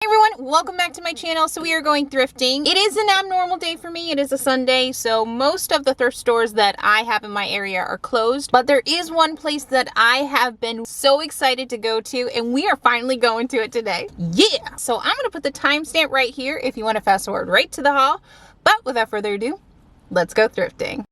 Hey everyone, welcome back to my channel. So we are going thrifting. It is an abnormal day for me. It is a Sunday, so most of the thrift stores that I have in my area are closed, but there is one place that I have been so excited to go to, and we are finally going to it today. Yeah! So I'm gonna put the timestamp right here if you want to fast forward right to the haul, but without further ado, let's go thrifting.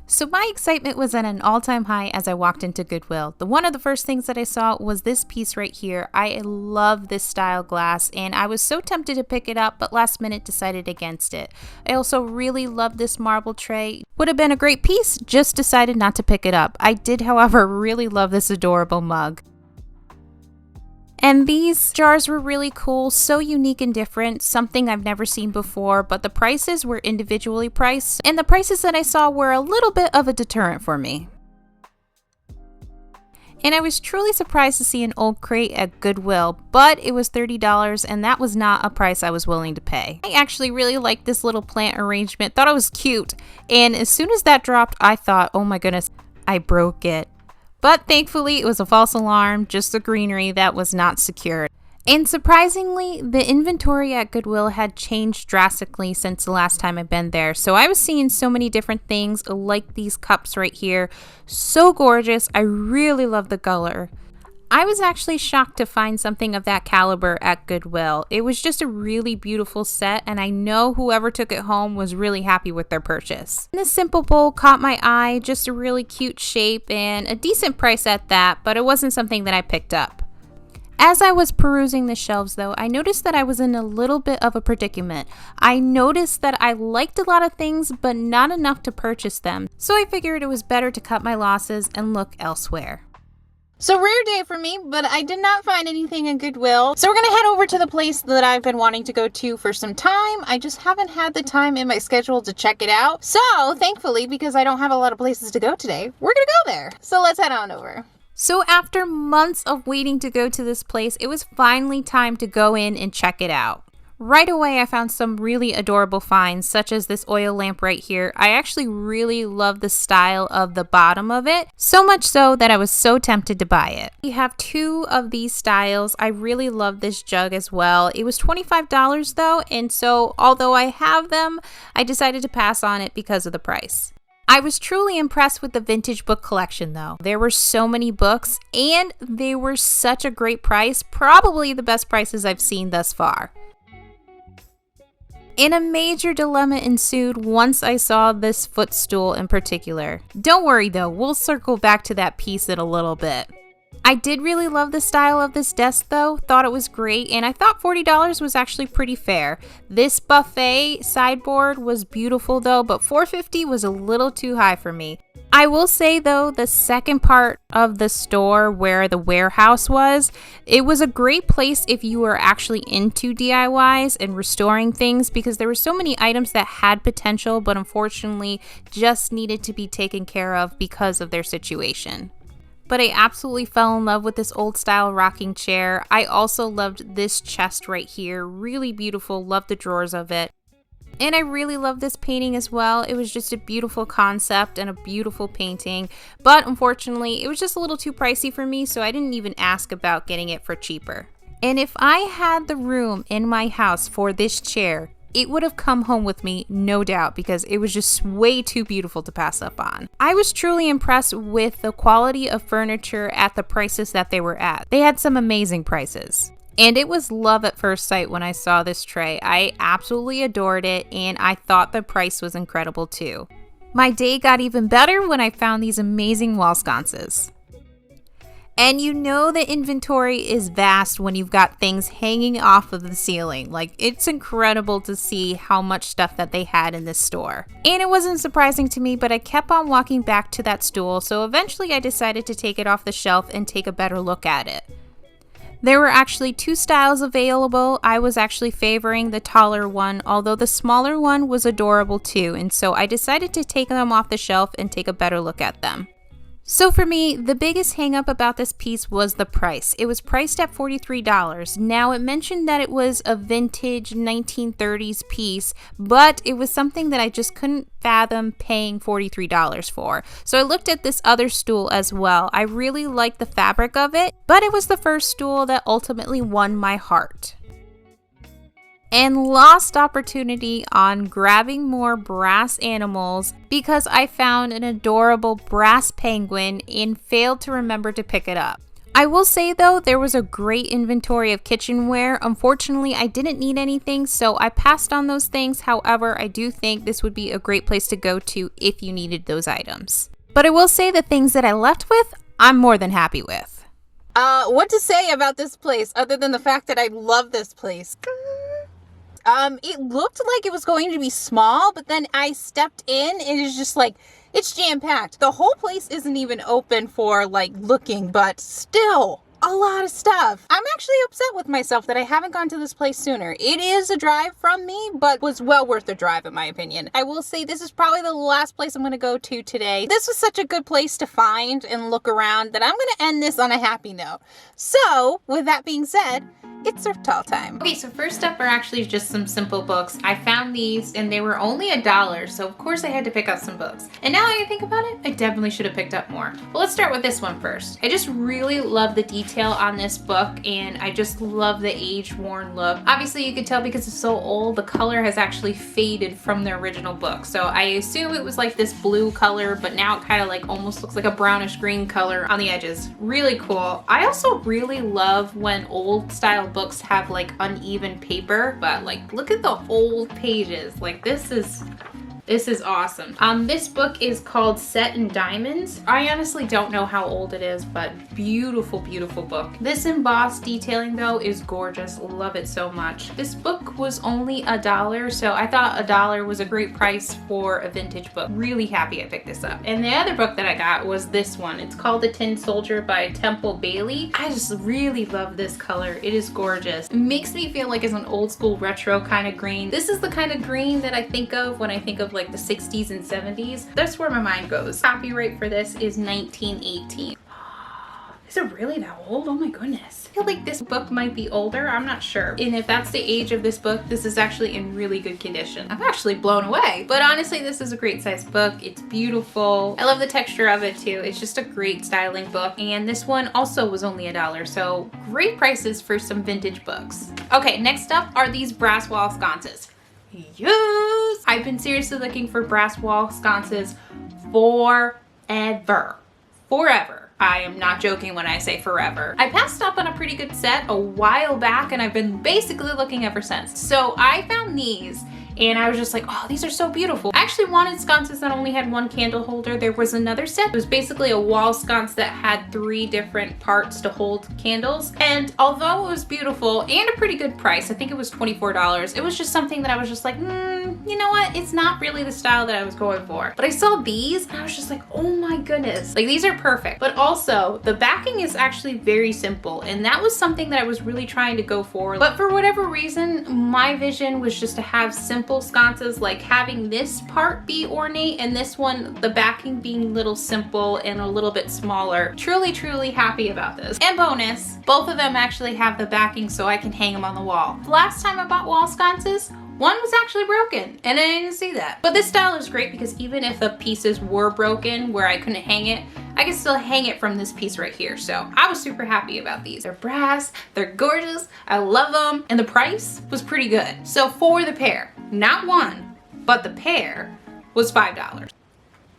So my excitement was at an all-time high as I walked into Goodwill. One of the first things that I saw was this piece right here. I love this style glass and I was so tempted to pick it up, but last minute decided against it. I also really love this marble tray. Would have been a great piece, just decided not to pick it up. I did, however, really love this adorable mug. And these jars were really cool, so unique and different, something I've never seen before, but the prices were individually priced, and the prices that I saw were a little bit of a deterrent for me. And I was truly surprised to see an old crate at Goodwill, but it was $30 and that was not a price I was willing to pay. I actually really liked this little plant arrangement, thought it was cute, and as soon as that dropped, I thought, oh my goodness, I broke it. But thankfully, it was a false alarm, just the greenery that was not secured. And surprisingly, the inventory at Goodwill had changed drastically since the last time I've been there. So I was seeing so many different things, like these cups right here. So gorgeous. I really love the color. I was actually shocked to find something of that caliber at Goodwill. It was just a really beautiful set, and I know whoever took it home was really happy with their purchase. This simple bowl caught my eye, just a really cute shape and a decent price at that, but it wasn't something that I picked up. As I was perusing the shelves though, I noticed that I was in a little bit of a predicament. I noticed that I liked a lot of things, but not enough to purchase them, so I figured it was better to cut my losses and look elsewhere. So rare day for me, but I did not find anything in Goodwill. So we're gonna head over to the place that I've been wanting to go to for some time. I just haven't had the time in my schedule to check it out. So thankfully, because I don't have a lot of places to go today, we're gonna go there. So let's head on over. So after months of waiting to go to this place, it was finally time to go in and check it out. Right away, I found some really adorable finds, such as this oil lamp right here. I actually really love the style of the bottom of it, so much so that I was so tempted to buy it. We have two of these styles. I really love this jug as well. It was $25 though, and so although I have them, I decided to pass on it because of the price. I was truly impressed with the vintage book collection though. There were so many books and they were such a great price, probably the best prices I've seen thus far. And a major dilemma ensued once I saw this footstool in particular. Don't worry though, we'll circle back to that piece in a little bit. I did really love the style of this desk though, thought it was great, and I thought $40 was actually pretty fair. This buffet sideboard was beautiful though, but $4.50 was a little too high for me. I will say though, the second part of the store where the warehouse was, it was a great place if you were actually into DIYs and restoring things, because there were so many items that had potential but unfortunately just needed to be taken care of because of their situation. But I absolutely fell in love with this old style rocking chair. I also loved this chest right here, really beautiful, loved the drawers of it. And I really love this painting as well. It was just a beautiful concept and a beautiful painting, but unfortunately it was just a little too pricey for me, so I didn't even ask about getting it for cheaper. And if I had the room in my house for this chair, it would have come home with me, no doubt, because it was just way too beautiful to pass up on. I was truly impressed with the quality of furniture at the prices that they were at. They had some amazing prices. And it was love at first sight when I saw this tray. I absolutely adored it, and I thought the price was incredible too. My day got even better when I found these amazing wall sconces. And you know the inventory is vast when you've got things hanging off of the ceiling. Like, it's incredible to see how much stuff that they had in this store. And it wasn't surprising to me, but I kept on walking back to that stool, so eventually I decided to take it off the shelf and take a better look at it. There were actually two styles available. I was actually favoring the taller one, although the smaller one was adorable too, and so I decided to take them off the shelf and take a better look at them. So for me, the biggest hang up about this piece was the price. It was priced at $43. Now, it mentioned that it was a vintage 1930s piece, but it was something that I just couldn't fathom paying $43 for. So I looked at this other stool as well. I really liked the fabric of it, but it was the first stool that ultimately won my heart. And lost opportunity on grabbing more brass animals because I found an adorable brass penguin and failed to remember to pick it up. I will say though, there was a great inventory of kitchenware. Unfortunately, I didn't need anything, so I passed on those things. However, I do think this would be a great place to go to if you needed those items. But I will say the things that I left with, I'm more than happy with. What to say about this place other than the fact that I love this place? It looked like it was going to be small, but then I stepped in and it's just like, it's jam-packed. The whole place isn't even open for like looking, but still a lot of stuff. I'm actually upset with myself that I haven't gone to this place sooner. It is a drive from me, but was well worth the drive in my opinion. I will say this is probably the last place I'm going to go to today. This was such a good place to find and look around that I'm going to end this on a happy note. So with that being said, it's thrift haul time. Okay, so first up are actually just some simple books. I found these and they were only $1, so of course I had to pick up some books. And now that I think about it, I definitely should have picked up more. But let's start with this one first. I just really love the detail on this book and I just love the age-worn look. Obviously you could tell because it's so old, the color has actually faded from the original book. So I assume it was like this blue color, but now it kind of like almost looks like a brownish green color on the edges. Really cool. I also really love when old style books have like uneven paper, but like look at the old pages. Like this is awesome. This book is called Set in Diamonds. I honestly don't know how old it is, but beautiful, beautiful book. This embossed detailing though is gorgeous. Love it so much. This book was only $1, so I thought $1 was a great price for a vintage book. Really happy I picked this up. And the other book that I got was this one. It's called The Tin Soldier by Temple Bailey. I just really love this color. It is gorgeous. It makes me feel like it's an old school retro kind of green. This is the kind of green that I think of when I think of like the 60s and 70s. That's where my mind goes. Copyright for this is 1918. Is it really that old? Oh my goodness. I feel like this book might be older. I'm not sure. And if that's the age of this book, this is actually in really good condition. I'm actually blown away. But honestly, this is a great size book. It's beautiful. I love the texture of it too. It's just a great styling book. And this one also was only $1. So great prices for some vintage books. Okay, next up are these brass wall sconces. Yes! I've been seriously looking for brass wall sconces forever. I am not joking when I say forever. I passed up on a pretty good set a while back and I've been basically looking ever since. So I found these and I was just like, oh, these are so beautiful. I actually wanted sconces that only had one candle holder. There was another set. It was basically a wall sconce that had 3 different parts to hold candles. And although it was beautiful and a pretty good price, I think it was $24, it was just something that I was just like, you know what? It's not really the style that I was going for. But I saw these and I was just like, oh my goodness. Like these are perfect. But also the backing is actually very simple. And that was something that I was really trying to go for. But for whatever reason, my vision was just to have simple sconces, like having this part be ornate and this one, the backing being little simple and a little bit smaller. Truly happy about this. And bonus, both of them actually have the backing so I can hang them on the wall. The last time I bought wall sconces, one was actually broken and I didn't see that. But this style is great because even if the pieces were broken where I couldn't hang it, I can still hang it from this piece right here. So I was super happy about these. They're brass, they're gorgeous, I love them, and the price was pretty good. So for the pair, not one, but the pair was $5.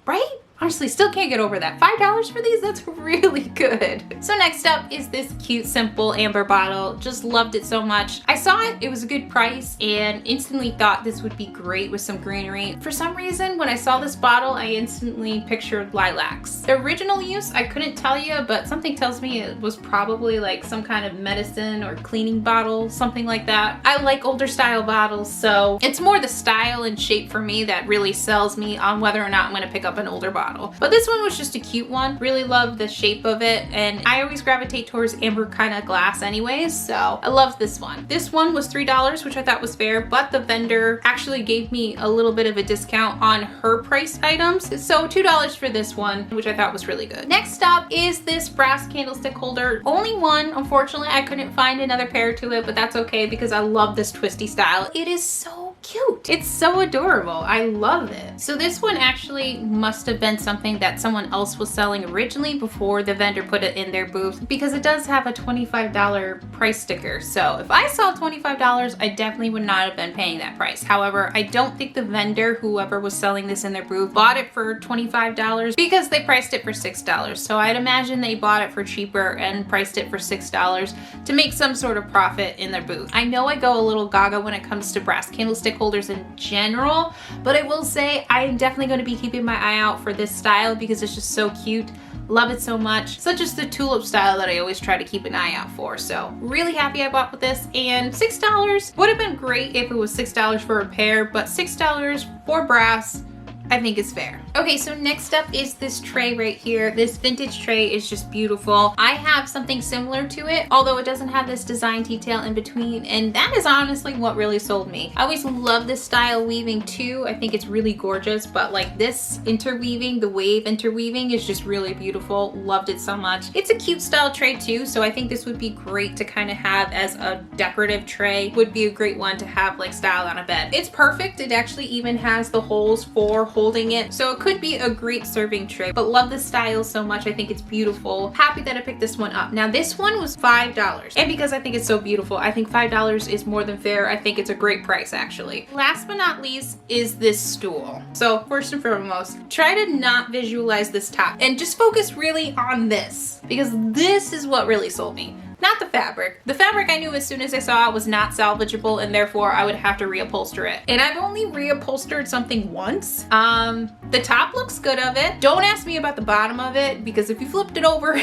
Right? Honestly, still can't get over that. $5 for these? That's really good. So next up is this cute, simple amber bottle. Just loved it so much. I saw it, it was a good price, and instantly thought this would be great with some greenery. For some reason, when I saw this bottle, I instantly pictured lilacs. The original use, I couldn't tell you, but something tells me it was probably like some kind of medicine or cleaning bottle, something like that. I like older style bottles, so it's more the style and shape for me that really sells me on whether or not I'm gonna pick up an older bottle. bottle. But this one was just a cute one. Really love the shape of it, and I always gravitate towards amber kind of glass anyways, so I love this one. This one was $3, which I thought was fair, but the vendor actually gave me a little bit of a discount on her priced items, so $2 for this one, which I thought was really good. Next up is this brass candlestick holder. Only one, unfortunately. I couldn't find another pair to it, but that's okay because I love this twisty style. It is so cute. It's so adorable. I love it. So this one actually must have been something that someone else was selling originally before the vendor put it in their booth, because it does have a $25 price sticker. So if I saw $25, I definitely would not have been paying that price. However, I don't think the vendor, whoever was selling this in their booth, bought it for $25 because they priced it for $6. So I'd imagine they bought it for cheaper and priced it for $6 to make some sort of profit in their booth. I know I go a little gaga when it comes to brass candlestick holders in general, but I will say I'm definitely going to be keeping my eye out for this style because it's just so cute. Love it so much. Such as the tulip style that I always try to keep an eye out for. So really happy I bought with this, and $6 would have been great if it was $6 for a pair, but $6 for brass I think is fair. Okay, so next up is this tray right here. This vintage tray is just beautiful. I have something similar to it, although it doesn't have this design detail in between, and that is honestly what really sold me. I always love this style weaving too. I think it's really gorgeous, but like this interweaving, the wave interweaving is just really beautiful. Loved it so much. It's a cute style tray too, so I think this would be great to kind of have as a decorative tray. Would be a great one to have like styled on a bed. It's perfect. It actually even has the holes for holding it, so it could be a great serving tray, but love the style so much. I think it's beautiful. Happy that I picked this one up. Now this one was $5, and because I think it's so beautiful, I think $5 is more than fair. I think it's a great price actually. Last but not least is this stool. So first and foremost, try to not visualize this top and just focus really on this, because this is what really sold me. Not the fabric. The fabric I knew as soon as I saw it was not salvageable, and therefore I would have to reupholster it. And I've only reupholstered something once. The top looks good of it. Don't ask me about the bottom of it, because if you flipped it over,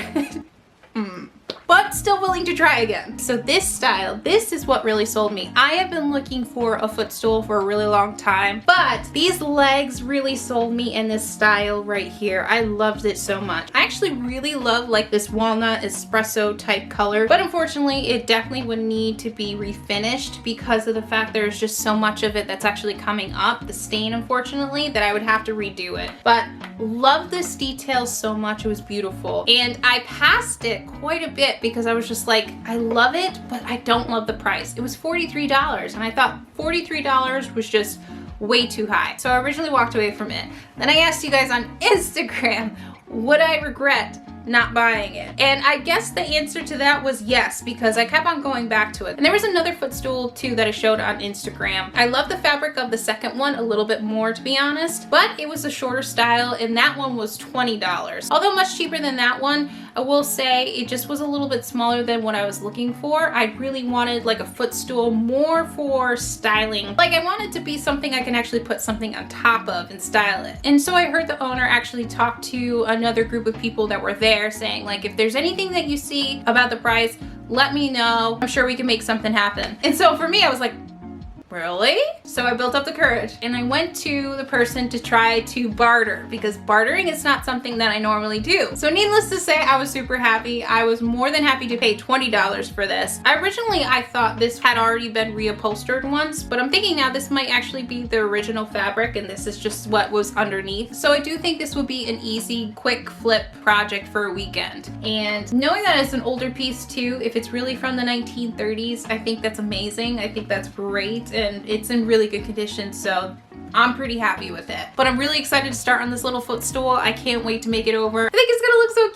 but still willing to try again. So this style, this is what really sold me. I have been looking for a footstool for a really long time, but these legs really sold me in this style right here. I loved it so much. I actually really love like this walnut espresso type color, but unfortunately it definitely would need to be refinished because of the fact there's just so much of it that's actually coming up, the stain unfortunately, that I would have to redo it. But love this detail so much. It was beautiful, and I passed it quite a bit because I was just like, I love it, but I don't love the price. It was $43, and I thought $43 was just way too high. So I originally walked away from it. Then I asked you guys on Instagram, would I regret not buying it? And I guess the answer to that was yes, because I kept on going back to it. And there was another footstool too that I showed on Instagram. I love the fabric of the second one a little bit more, to be honest, but it was a shorter style, and that one was $20. Although much cheaper than that one, I will say it just was a little bit smaller than what I was looking for. I really wanted like a footstool more for styling. Like I wanted to be something I can actually put something on top of and style it. And so I heard the owner actually talk to another group of people that were there saying like, if there's anything that you see about the price, let me know. I'm sure we can make something happen. And so for me, I was like, really? So I built up the courage and I went to the person to try to barter, because bartering is not something that I normally do. So needless to say, I was super happy. I was more than happy to pay $20 for this. Originally, I thought this had already been reupholstered once, but I'm thinking now this might actually be the original fabric and this is just what was underneath. So I do think this would be an easy, quick flip project for a weekend. And knowing that it's an older piece too, if it's really from the 1930s, I think that's amazing. I think that's great. And it's in really good condition, so I'm pretty happy with it. But I'm really excited to start on this little footstool. I can't wait to make it over. I think it's gonna look so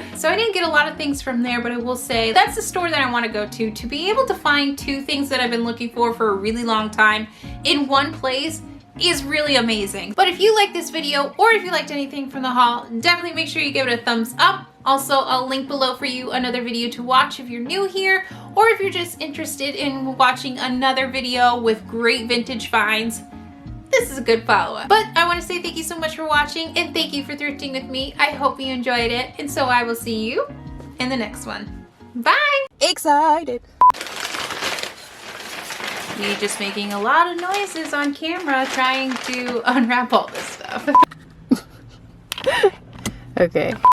cute. So I didn't get a lot of things from there, but I will say that's the store that I want to go to be able to find two things that I've been looking for a really long time in one place is really amazing. But if you like this video, or if you liked anything from the haul, definitely make sure you give it a thumbs up. Also, I'll link below for you another video to watch if you're new here, or if you're just interested in watching another video with great vintage finds. This is a good follow-up. But I want to say thank you so much for watching, and thank you for thrifting with me. I hope you enjoyed it, and so I will see you in the next one. Bye! Excited. Me just making a lot of noises on camera trying to unwrap all this stuff. Okay.